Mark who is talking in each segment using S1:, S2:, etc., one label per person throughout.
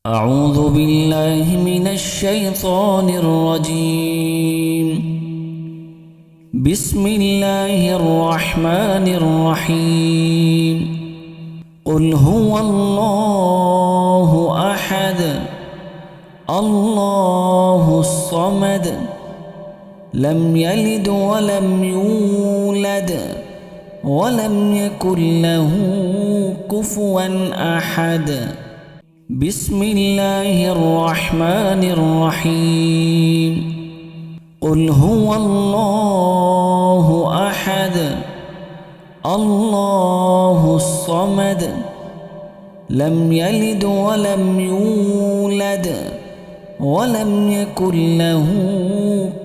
S1: أعوذ بالله من الشيطان الرجيم. بسم الله الرحمن الرحيم. قل هو الله أحد الله الصمد لم يلد ولم يولد ولم يكن له كفوا أحد. بسم الله الرحمن الرحيم. قل هو الله أحد الله الصمد لم يلد ولم يولد ولم يكن له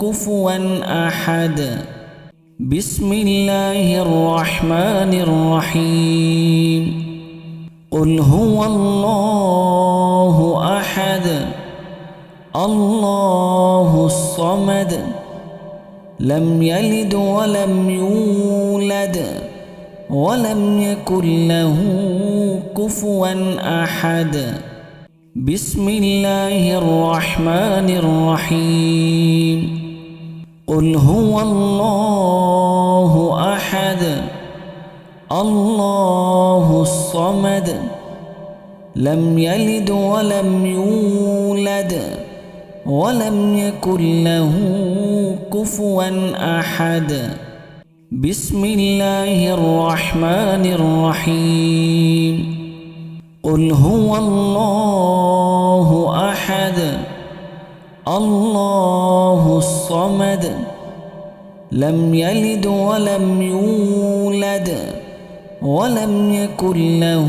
S1: كفوا أحد. بسم الله الرحمن الرحيم. قل هو الله أحد الله الصمد لم يلد ولم يولد ولم يكن له كفوا أحد. بسم الله الرحمن الرحيم. قل هو الله أحد الله الصمد لم يلد ولم يولد ولم يكن له كفوا أحد. بسم الله الرحمن الرحيم. قل هو الله أحد الله الصمد لم يلد ولم يولد ولم يكن له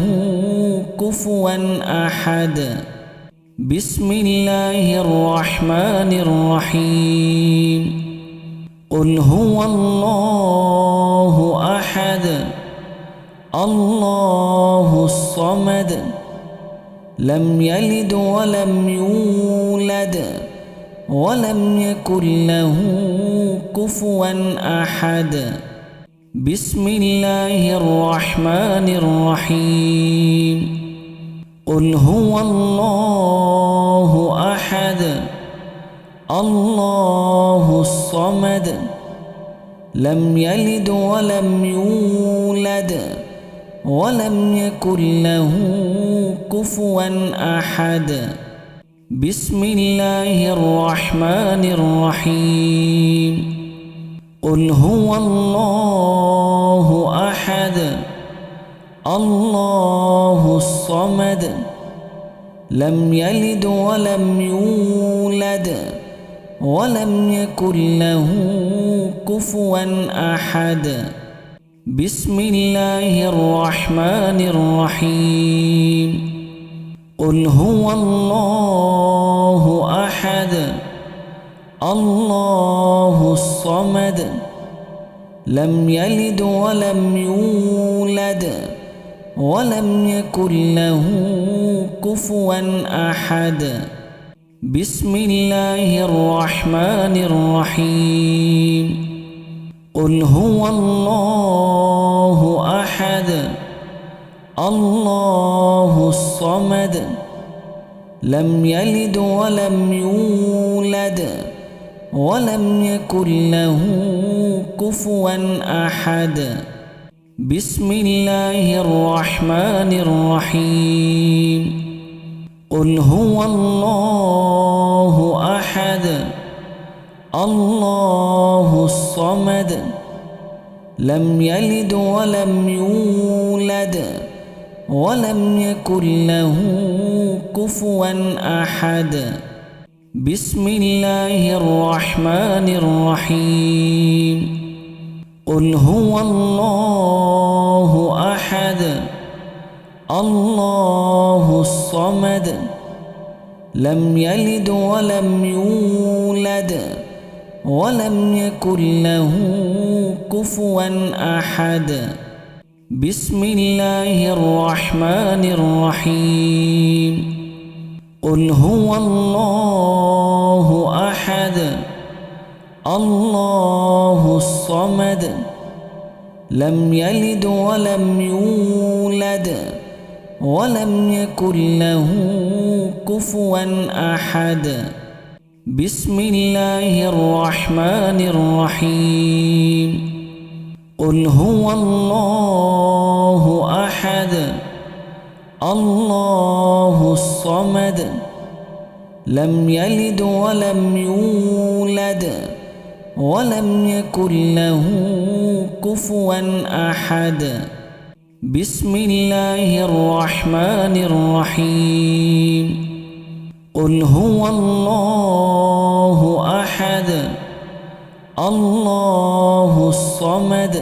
S1: كفوا أحد. بسم الله الرحمن الرحيم. قل هو الله أحد الله الصمد لم يلد ولم يولد ولم يكن له كفوا أحد. بسم الله الرحمن الرحيم. قل هو الله أحد الله الصمد لم يلد ولم يولد ولم يكن له كفوا أحد. بسم الله الرحمن الرحيم. قل هو الله أحد الله الصمد لم يلد ولم يولد ولم يكن له كفوا أحد. بسم الله الرحمن الرحيم. قل هو الله أحد الله الصمد لم يلد ولم يولد ولم يكن له كفوا أحد. بسم الله الرحمن الرحيم. قل هو الله أحد الله الصمد لم يلد ولم يولد ولم يكن له كفوا أحد. بسم الله الرحمن الرحيم. قل هو الله أحد الله الصمد لم يلد ولم يولد ولم يكن له كفوا أحد. بسم الله الرحمن الرحيم. قل هو الله أحد الله الصمد لم يلد ولم يولد ولم يكن له كفوا أحد. بسم الله الرحمن الرحيم. قل هو الله أحد الله الصمد لم يلد ولم يولد ولم يكن له كفوا أحد. بسم الله الرحمن الرحيم. قل هو الله أحد الله الصمد لم يلد ولم يولد ولم يكن له كفوا أحد. بسم الله الرحمن الرحيم. قل هو الله أحد الله الصمد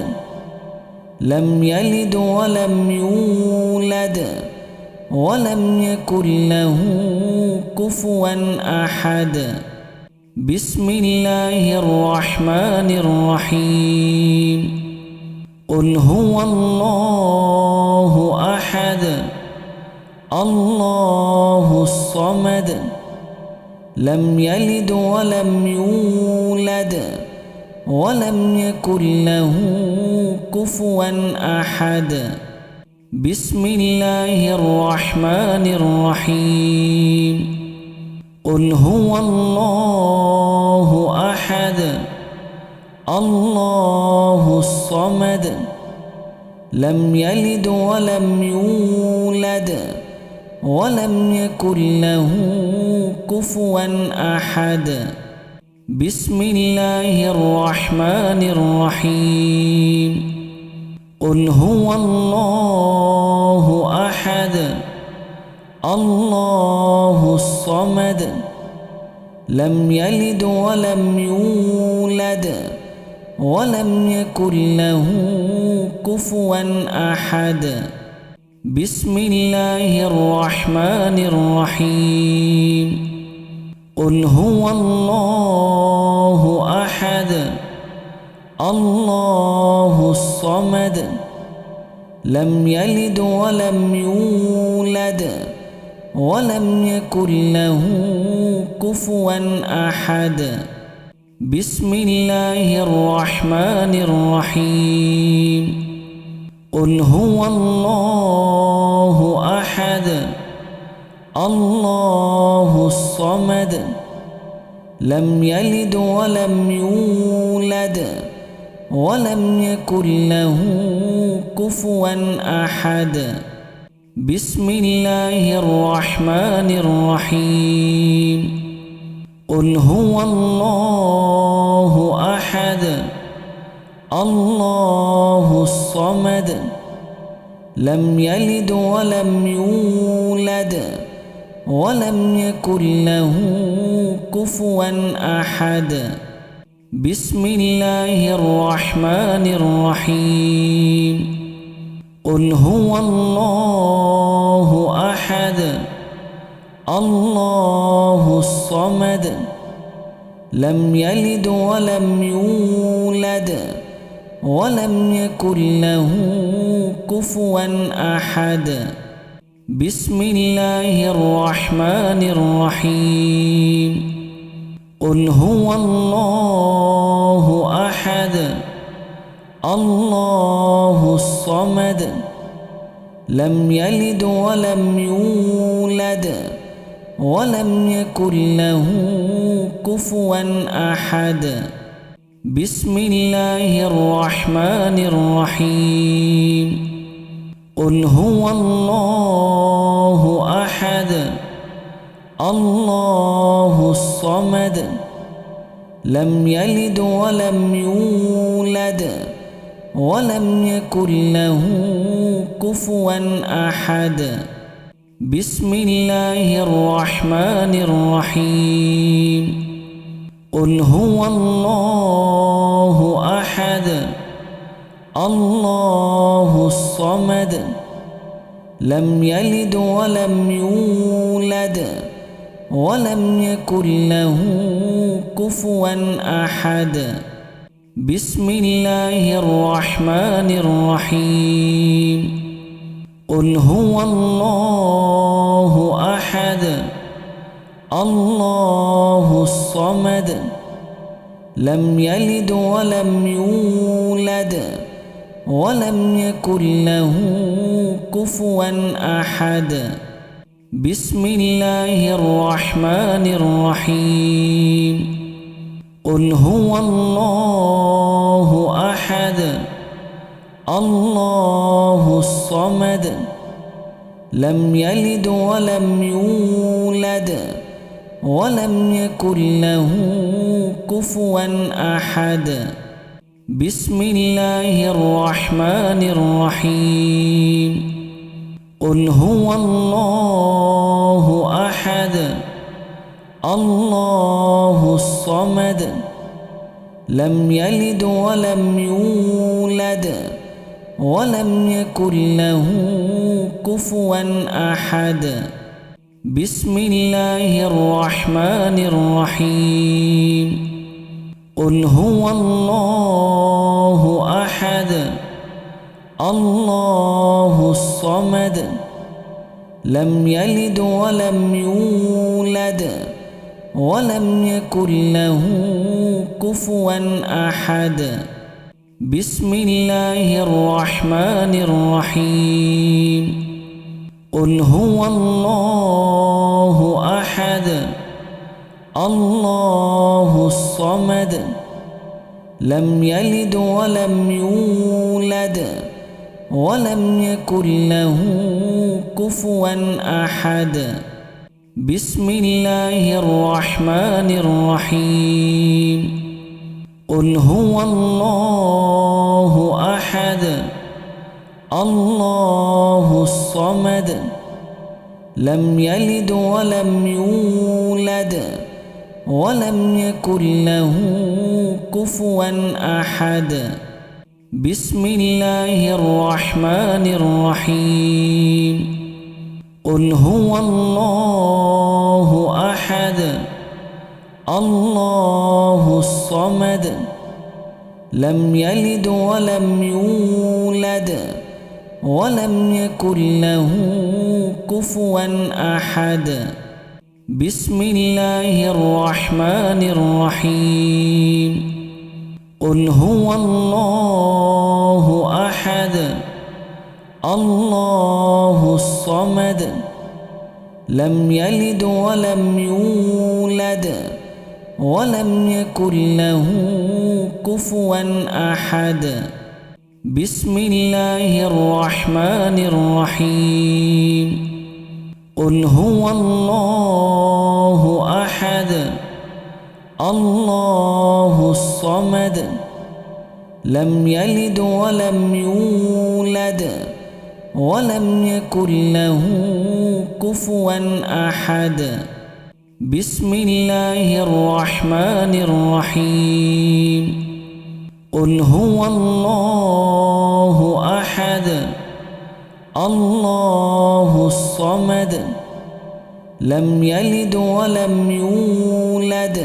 S1: لم يلد ولم يولد ولم يكن له كفوا أحد. بسم الله الرحمن الرحيم. قل هو الله أحد الله الصمد لم يلد ولم يولد ولم يكن له كفوا أحد. بسم الله الرحمن الرحيم. قل هو الله أحد الله الصمد لم يلد ولم يولد ولم يكن له كفوا أحد. بسم الله الرحمن الرحيم. قل هو الله أحد الله الصمد لم يلد ولم يولد ولم يكن له كفوا أحد. بسم الله الرحمن الرحيم. قل هو الله أحد الله الصمد لم يلد ولم يولد ولم يكن له كفوا أحد. بسم الله الرحمن الرحيم. قل هو الله أحد الله الصمد لم يلد ولم يولد ولم يكن له كفوا أحد. بسم الله الرحمن الرحيم. قل هو الله أحد الله الصمد لم يلد ولم يولد ولم يكن له كفوا أحد. بسم الله الرحمن الرحيم. قل هو الله أحد الله الصمد لم يلد ولم يولد ولم يكن له كفوا أحد. بسم الله الرحمن الرحيم. قل هو الله أحد الله الصمد لم يلد ولم يولد ولم يكن له كفوا أحد. بسم الله الرحمن الرحيم. قل هو الله أحد الله الصمد لم يلد ولم يولد ولم يكن له كفوا أحد. بسم الله الرحمن الرحيم. قل هو الله أحد الله الصمد لم يلد ولم يولد ولم يكن له كفوا أحد. بسم الله الرحمن الرحيم. قل هو الله أحد الله الصمد لم يلد ولم يولد ولم يكن له كفوا أحد. بسم الله الرحمن الرحيم. قل هو الله أحد الله الصمد لم يلد ولم يولد ولم يكن له كفوا أحد. بسم الله الرحمن الرحيم. قل هو الله أحد الله الصمد لم يلد ولم يولد ولم يكن له كفوا أحد. بسم الله الرحمن الرحيم. قل هو الله أحد الله الصمد لم يلد ولم يولد ولم يكن له كفوا أحد. بسم الله الرحمن الرحيم. قل هو الله أحد الله الصمد لم يلد ولم يولد ولم يكن له كفوا أحد. بسم الله الرحمن الرحيم. قل هو الله أحد الله الصمد لم يلد ولم يولد ولم يكن له كفوا أحد. بسم الله الرحمن الرحيم. قل هو الله أحد الله الصمد لم يلد ولم يولد ولم يكن له كفوا أحد. بسم الله الرحمن الرحيم. قل هو الله أحد الله الصمد لم يلد ولم يولد ولم يكن له كفوا أحد. بسم الله الرحمن الرحيم. قل هو الله أحد الله الصمد لم يلد ولم يولد ولم يكن له كفوا أحد. بسم الله الرحمن الرحيم. قل هو الله أحد الله الصمد لم يلد ولم يولد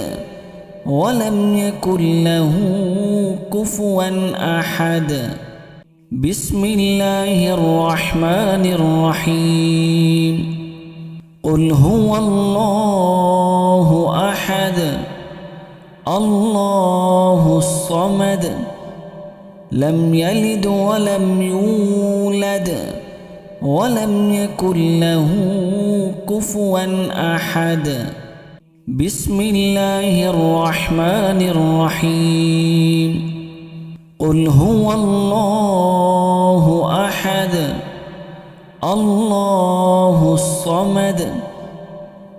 S1: ولم يكن له كفوا أحد. بسم الله الرحمن الرحيم. قل هو الله أحد الله الصمد لم يلد ولم يولد ولم يكن له كفوا أحد. بسم الله الرحمن الرحيم. قل هو الله أحد الله الصمد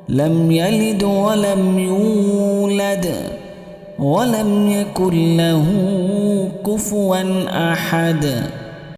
S1: لم يلد ولم يولد ولم يكن له كفوا أحد.